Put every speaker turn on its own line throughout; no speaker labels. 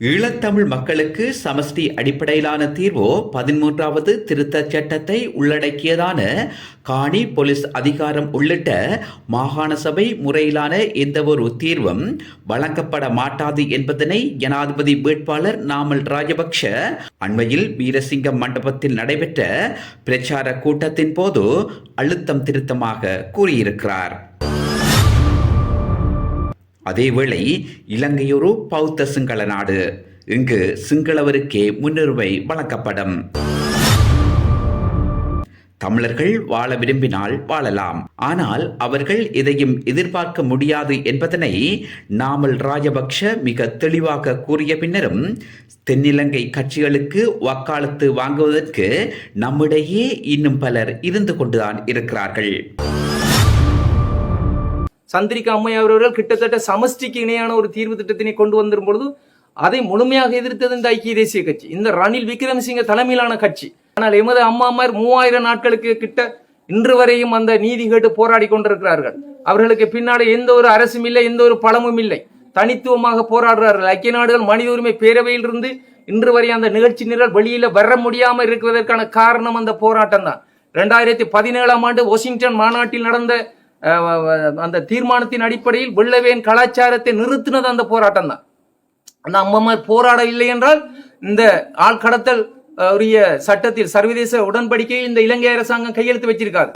ஈழத்தமிழ் மக்களுக்கு சமஷ்டி அடிப்படையிலான தீர்வோ 13வது திருத்தச் சட்டத்தை உள்ளடக்கியதான காணி போலீஸ் அதிகாரம் உள்ளிட்ட மாகாண சபை முறையிலான எந்தவொரு தீர்வும் வழங்கப்பட மாட்டாது என்பதனை ஜனாதிபதி வேட்பாளர் நாமல் ராஜபக்ஷ அண்மையில் வீரசிங்கம் மண்டபத்தில் நடைபெற்ற பிரச்சார கூட்டத்தின் போது அழுத்தம் திருத்தமாக கூறியிருக்கிறார். அதேவேளை இலங்கை ஒரு பௌத்த சிங்கள நாடு. இங்கு சிங்களவருக்கே முன்னுரிமை வழங்கப்படும். தமிழர்கள் வாழ விரும்பினால் வாழலாம், ஆனால் அவர்கள் எதையும் எதிர்பார்க்க முடியாது என்பதனை நாமல் ராஜபக்ஷ மிக தெளிவாக கூறிய பின்னரும் தென்னிலங்கை கட்சிகளுக்கு வக்காலத்து வாங்குவதற்கு நம்மிடையே இன்னும் பலர் இருந்து கொண்டுதான் இருக்கிறார்கள்.
சந்திரிகா அம்மையார் அவர்கள் கிட்டத்தட்ட சமஷ்டிக்கு இணையான ஒரு தீர்வு திட்டத்தினை கொண்டு வந்திரும் பொழுது அதை முழுமையாக எதிர்த்தது இந்த ஐக்கிய தேசிய கட்சி, இந்த ரணில் விக்ரமசிங்க தலைமையிலான கட்சி. ஆனால் எமது அம்மாமார் 3000 நாட்களுக்கு கிட்ட இன்று வரையும் அந்த நீதி கேட்டு போராடி கொண்டிருக்கிறார்கள். அவர்களுக்கு பின்னாடி எந்த ஒரு அரசும் இல்லை, எந்த ஒரு பலமும் இல்லை, தனித்துவமாக போராடுறார்கள். ஐக்கிய நாடுகள் மனித உரிமை பேரவையில் இருந்து இன்று வரை அந்த நிகழ்ச்சி நிரல் வெளியில வர முடியாமல் இருக்கிறதற்கான காரணம் அந்த போராட்டம் தான். 2017ஆம் ஆண்டு வாஷிங்டன் மாநாட்டில் நடந்த அந்த தீர்மானத்தின் அடிப்படையில் வெள்ளவேன் கலாச்சாரத்தை நிறுத்தினது அந்த போராட்டம் தான். அந்த அம்மமார் போராட இல்லை என்றால் இந்த ஆள் கடத்தல் உரிய சட்டத்தில் சர்வதேச உடன்படிக்கையில் இந்த இலங்கை அரசாங்கம் கையெழுத்து வச்சிருக்காரு.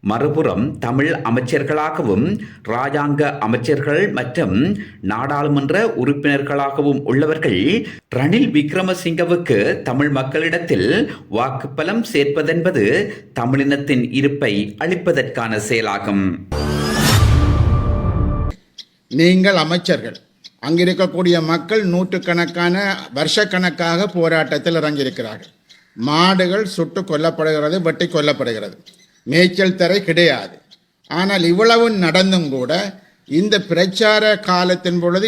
மறுபுறம் தமிழ் அமைச்சர்களாகவும் ராஜாங்க அமைச்சர்கள் மற்றும் நாடாளுமன்ற உறுப்பினர்களாகவும் உள்ளவர்கள் ரணில் விக்ரமசிங்கவுக்கு தமிழ் மக்களிடத்தில் வாக்குப்பலம் சேர்ப்பதென்பது தமிழினத்தின் இருப்பை அளிப்பதற்கான செயலாகும்.
நீங்கள் அமைச்சர்கள், அங்கிருக்கக்கூடிய மக்கள் நூற்றுக்கணக்கான வருஷக்கணக்காக போராட்டத்தில் இறங்கியிருக்கிறார்கள். மாடுகள் சுட்டு கொல்லப்படுகிறது, வெட்டி கொல்லப்படுகிறது, மேய்ச்சல் தரை கிடையாது. ஆனால் இவ்வளவு நடந்தும் கூட இந்த பிரச்சார காலத்தின் பொழுது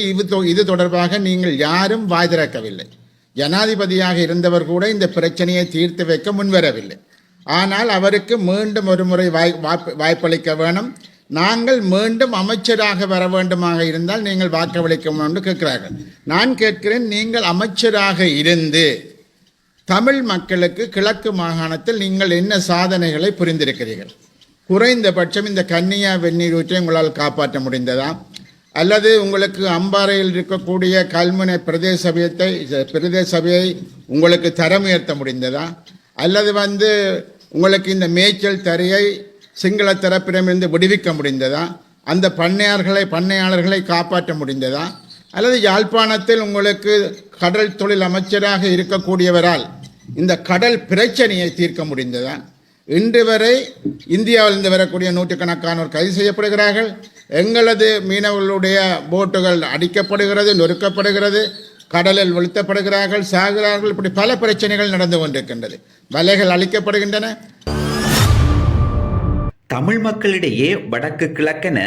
இது தொடர்பாக நீங்கள் யாரும் வாய் திறக்கவில்லை. ஜனாதிபதியாக இருந்தவர் கூட இந்த பிரச்சனையை தீர்த்து வைக்க முன்வரவில்லை. ஆனால் அவருக்கு மீண்டும் ஒரு முறை வாய்ப்பளிக்க வேணும். நாங்கள் மீண்டும் அமைச்சராக வர வேண்டுமாக இருந்தால் நீங்கள் வாக்களிக்க வேண்டும் என்று கேட்கிறார்கள். நான் கேட்கிறேன், நீங்கள் அமைச்சராக இருந்து தமிழ் மக்களுக்கு கிழக்கு மாகாணத்தில் நீங்கள் என்ன சாதனைகளை புரிந்திருக்கிறீர்கள்? குறைந்தபட்சம் இந்த கன்னியா வெந்நீர் ஊற்றை உங்களால் காப்பாற்ற முடிந்ததா? அல்லது உங்களுக்கு அம்பாறையில் இருக்கக்கூடிய கல்முனை பிரதேச சபையை உங்களுக்கு தரம் உயர்த்த முடிந்ததா? அல்லது உங்களுக்கு இந்த மேய்ச்சல் தரையை சிங்கள தரப்பிடமிருந்து விடுவிக்க முடிந்ததா? அந்த பண்ணையாளர்களை காப்பாற்ற முடிந்ததா? அல்லது யாழ்ப்பாணத்தில் உங்களுக்கு கடல் தொழில் அமைச்சராக இருக்கக்கூடியவரால் இந்த கடல் பிரச்சனையை தீர்க்க முடிந்ததா? இன்று வரை இந்தியாவிலிருந்து வரக்கூடிய நூற்றுக்கணக்கானோர் கைது செய்யப்படுகிறார்கள். எங்களது மீனவர்களுடைய போட்டுகள் அடிக்கப்படுகிறது, நொறுக்கப்படுகிறது, கடலில் வீழ்த்தப்படுகிறார்கள், சாகிறார்கள். இப்படி பல பிரச்சனைகள் நடந்து கொண்டிருக்கின்றது. வலைகள் அழிக்கப்படுகின்றன.
தமிழ் மக்களிடையே வடக்கு கிழக்கென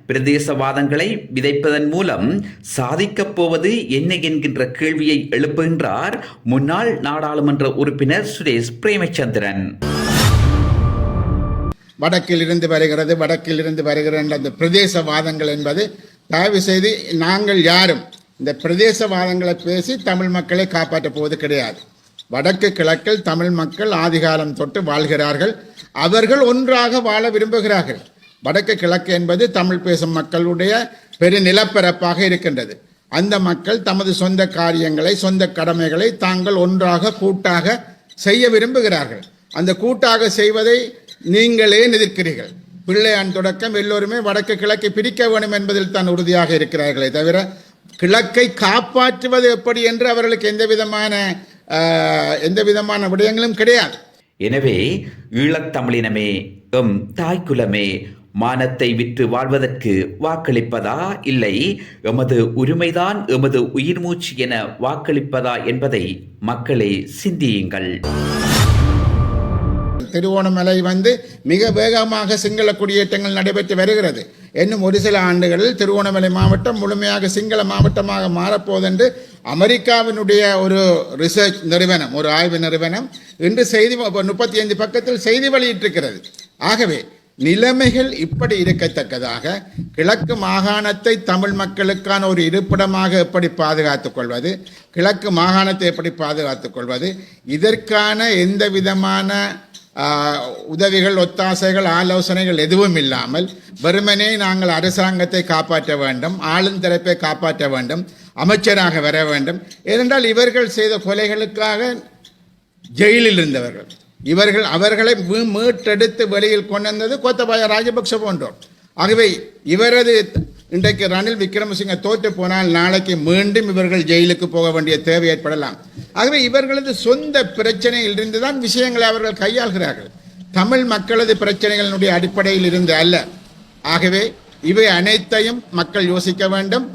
பிரதேசவாதங்களை விதைப்பதன் மூலம் சாதிக்கப் போவது என்ன என்கின்ற கேள்வியை எழுப்புகின்றார் முன்னாள் நாடாளுமன்ற உறுப்பினர் சுரேஷ் பிரேமச்சந்திரன்.
வடக்கில் இருந்து வருகிற அந்த பிரதேசவாதங்கள் என்பது தயவு செய்து நாங்கள் யாரும் இந்த பிரதேசவாதங்களை பேசி தமிழ் மக்களை காப்பாற்றப் போவது கிடையாது. வடக்கு கிழக்கில் தமிழ் மக்கள் ஆதிகாலம் தொட்டு வாழ்கிறார்கள். அவர்கள் ஒன்றாக வாழ விரும்புகிறார்கள். வடக்கு கிழக்கு என்பது தமிழ் பேசும் மக்களுடைய பெருநிலப்பரப்பாக இருக்கின்றது. அந்த மக்கள் தமது சொந்த காரியங்களை, சொந்த கடமைகளை தாங்கள் ஒன்றாக கூட்டாக செய்ய விரும்புகிறார்கள். அந்த கூட்டாக செய்வதை நீங்களே எதிர்க்கிறீர்கள். பிள்ளையான் தொடக்கம் எல்லோருமே வடக்கு கிழக்கை பிரிக்க வேண்டும் என்பதில் தான் உறுதியாக இருக்கிறார்களே தவிர கிழக்கை காப்பாற்றுவது எப்படி என்று அவர்களுக்கு எந்த விதமான விடயங்களும் கிடையாது.
எனவே ஈழத்தமிழினமே, எம் தாய்க்குலமே, மானத்தை விற்று வாழ்வதற்கு வாக்களிப்பதா, இல்லை எமது உரிமைதான் எமது உயிர் மூச்சு என வாக்களிப்பதா என்பதை மக்களே சிந்தியுங்கள்.
திருவோணமலை மிக வேகமாக சிங்கள குடியேற்றங்கள் நடைபெற்று வருகிறது. இன்னும் ஒரு சில ஆண்டுகளில் திருவோணமலை மாவட்டம் முழுமையாக சிங்கள மாவட்டமாக மாறப்போவதென்று அமெரிக்காவினுடைய ஒரு ரிசர்ச் நிறுவனம், ஒரு ஆய்வு நிறுவனம் இன்று 35 பக்கத்தில் செய்தி வெளியிட்டிருக்கிறது. ஆகவே நிலைமைகள் இப்படி இருக்கத்தக்கதாக கிழக்கு மாகாணத்தை தமிழ் மக்களுக்கான ஒரு இருப்பிடமாக எப்படி பாதுகாத்துக் கொள்வது, கிழக்கு மாகாணத்தை எப்படி பாதுகாத்துக் கொள்வது, இதற்கான எந்த விதமான உதவிகள், ஒத்தாசைகள், ஆலோசனைகள் எதுவும் இல்லாமல் வெறுமனே நாங்கள் அரசாங்கத்தை காப்பாற்ற வேண்டும், ஆளுந்தரப்பை காப்பாற்ற வேண்டும், அமைச்சராக வர வேண்டும். ஏனென்றால் இவர்கள் செய்த கொலைகளுக்காக ஜெயிலில் இருந்தவர்கள், அவர்களை மீட்டெடுத்து வெளியில் கொண்டு வந்தது கோத்தபாய ராஜபக்ஷ போன்றோர். ஆகவே இவரது இன்றைக்கு ரணில் விக்ரமசிங்க தோற்று போனால் நாளைக்கு மீண்டும் இவர்கள் ஜெயிலுக்கு போக வேண்டிய தேவை ஏற்படலாம். ஆகவே இவர்களது சொந்த பிரச்சனையில் இருந்துதான் விஷயங்களை அவர்கள் கையாள்கிறார்கள், தமிழ் மக்களது பிரச்சனைகளினுடைய அடிப்படையில் இருந்து அல்ல. ஆகவே இவை அனைத்தையும் மக்கள் யோசிக்க வேண்டும்.